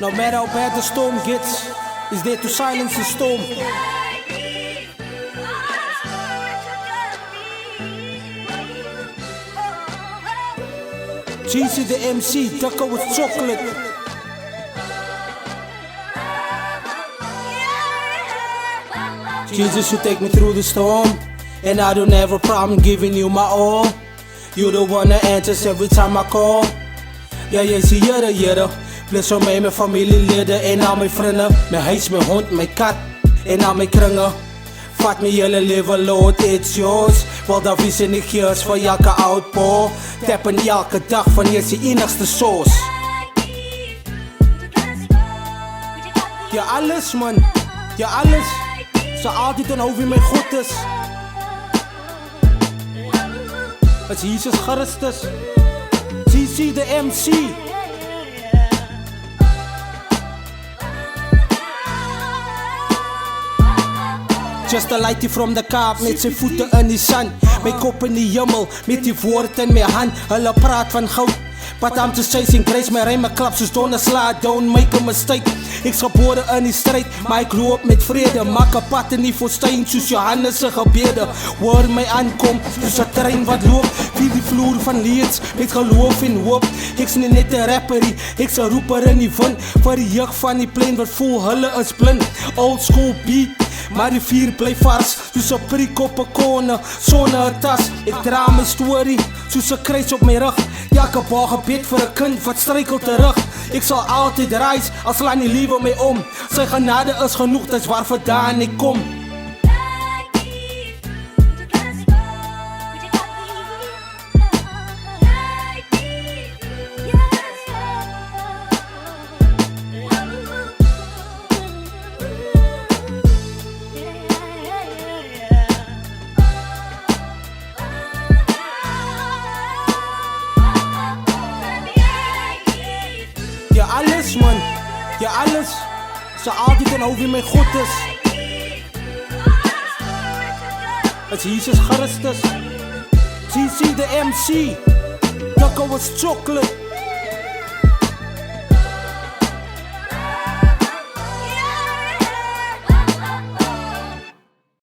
No matter how bad the storm gets, is there to silence the storm. Cheesy the MC, ducker with chocolate. Jesus, you take me through the storm, and I don't have a problem giving you my all. You the one that answers every time I call. Ja, jy is die Here. Bless vir my, my familielede en al my vriende, my huis, my hond, my kat en al my kringe. Vat my hele lewe, Lord, it's yours. Want daar wie en ek gees vir elke outpour. Tap in elke dag van jy is die enigste source. Ja alles man, ja alles. Sal altyd onthou wie my God is. As Jesus Christus, CC the MC. Just a lightie from the Kaap met sy voete in die sand. My kop in die hemel met die woord in my hand. Hulle praat van goud, but I'm just chasing grace. My ryme klap soos donderslae, don't make a mistake. Ek's gebore in die stryd, maar ek loop met vrede. Maak 'n pad in die woestyn soos Johannes se gebede. Hoor my aankom soos 'n trein wat loop via die vloer van leeds met geloof en hoop. Ek's nie net 'n rapperie, ek's 'n roeper in die wind vir die jeug van die plein wat voel hulle is blind. Old school beat, maar die vuur bly vars soos 'n prik op 'n kone sonder 'n tas. Ek dra my storie soos 'n kruis op my rug. Elke baar gebed vir 'n kind wat struikel terug. Ek sal altyd rise as slaan die liewe my om. Sy genade is genoeg, dis waarvandaan ek kom. Ja alles man, ja alles. Sal altyd onthou wie my God is. As Jesus Christus, CC the MC, ducker with chocolate.